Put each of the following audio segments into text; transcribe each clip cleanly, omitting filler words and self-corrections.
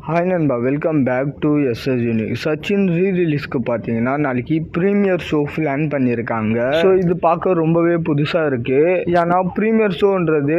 Hi நண்பா, welcome back to SS unique. Sachin ரீரிலீஸ்க்கு பார்த்தீங்கன்னா நாளைக்கு ப்ரீமியர் ஷோ பிளான் பண்ணியிருக்காங்க. ஸோ இது பார்க்க ரொம்பவே புதுசாக இருக்குது. ஏன்னா ப்ரீமியர் ஷோன்றது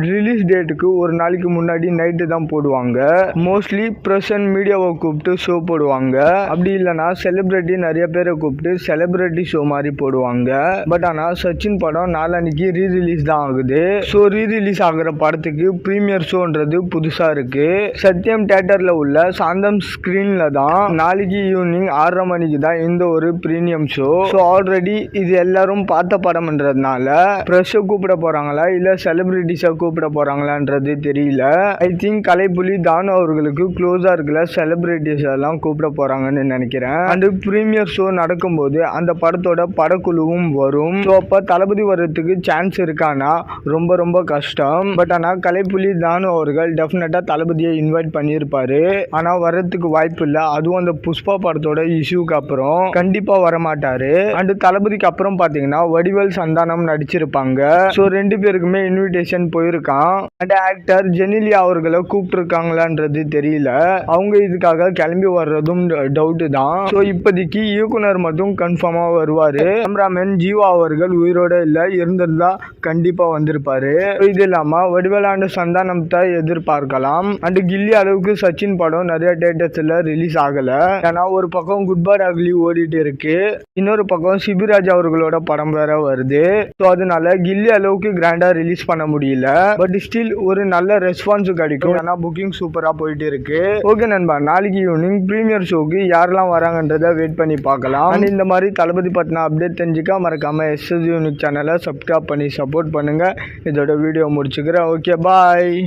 ரிலீஸ் டேட்டுக்கு ஒரு நாளைக்கு முன்னாடி நைட்டு தான் போடுவாங்க. மோஸ்ட்லி ப்ரெஸ் அண்ட் மீடியாவை கூப்பிட்டு ஷோ போடுவாங்க. அப்படி இல்லைனா செலிப்ரிட்டி நிறைய பேரை கூப்பிட்டு செலிப்ரிட்டி ஷோ மாதிரி போடுவாங்க. பட் ஆனால் சச்சின் படம் நாளைக்கு ரீரிலீஸ் தான் ஆகுது. ஸோ ரீரிலீஸ் ஆகிற படத்துக்கு ப்ரீமியர் ஷோன்றது புதுசாக இருக்குது. சத்யம் தேட்டர் உள்ள சாந்தம் ஸ்கிரீன்ல தான் நாளைக்கு ஈவினிங் 6:30 மணிக்கு தான் இந்த ஒரு பிரீமியம் ஷோ. ஆல்ரெடி இது எல்லாரும் பார்த்த படம்ன்றதுனால பிரஸ் கூப்பிட போறாங்களா இல்ல செலிபிரிட்டிஸை கூப்பிட போறாங்களான்றது தெரியல. ஐ திங்க் கலைப்புலி தானு அவர்களுக்கு க்ளோஸா இருக்கிற செலிபிரிட்டிஸ் எல்லாம் கூப்பிட போறாங்கன்னு நினைக்கிறேன். அந்த பிரீமியர் ஷோ நடக்கும்போது அந்த படத்தோட படக்குழுவும் வரும். ஸோ அப்போ தளபதி வர்றதுக்கு சான்ஸ் இருக்கானா ரொம்ப ரொம்ப கஷ்டம். பட் ஆனால் கலைப்புலி தானு அவர்கள் டெஃபினட்டா தளபதியை இன்வைட் பண்ணியிருப்பாரு. ஆனா வர்றதுக்கு வாய்ப்பு இல்ல. அதுவும் அந்த புஷ்பா படத்தோட இஷ்யூக்கு அப்புறம் கண்டிப்பா வரமாட்டாரு. அண்ட் தளபதிக்கு அப்புறம் பாத்தீங்கன்னா வடிவேல் சந்தானம் நடிச்சிருப்பாங்க. ஸோ ரெண்டு பேருக்குமே இன்விடேஷன் போயிருக்கான். அண்ட் ஆக்டர் ஜெனிலியா அவர்களை கூப்பிட்டு இருக்காங்களான்றது தெரியல. அவங்க இதுக்காக கிளம்பி வர்றதும் டவுட் தான். ஸோ இப்போதைக்கு இயக்குனர் மட்டும் கன்ஃபார்மா வருவாரு. கேமராமேன் ஜீவா அவர்கள் உயிரோட இல்ல, இருந்திருந்தா கண்டிப்பா வந்திருப்பாரு. இது இல்லாம வடிவேல் அண்ட் சந்தானம் தான் எதிர்பார்க்கலாம். அண்ட் கில்லி அளவுக்கு சச்சின் படம் நிறைய தியேட்டர்ஸ்ல ரிலீஸ் ஆகல. ஏன்னா ஒரு பக்கம் குட் பாய் அக்லி ஓடிட்டு இருக்கு, இன்னொரு பக்கம் சிபிராஜ் அவர்களோட படம் வேற வருது. ஸோ அதனால கில்லி அளவுக்கு கிராண்டா ரிலீஸ் பண்ண முடியல. பட் ஸ்டில் ஒரு நல்ல ரெஸ்பான்ஸ் கிடைக்கும். ஏன்னா புக்கிங் சூப்பரா போயிட்டு இருக்கு. ஓகே நண்பா, நாளைக்கு ஈவினிங் பிரீமியர் ஷோக்கு யாரெல்லாம் வராங்கன்றத வெயிட் பண்ணி பார்க்கலாம். அண்ட் இந்த மாதிரி தளபதி பத்தின அப்டேட் தெரிஞ்சுக்க மறக்காம எஸ்எஸ் யூனிக் சேனலை சப்ஸ்கிரைப் பண்ணி சப்போர்ட் பண்ணுங்க. இதோட வீடியோ முடிச்சுக்கிறேன். ஓகே, பாய்.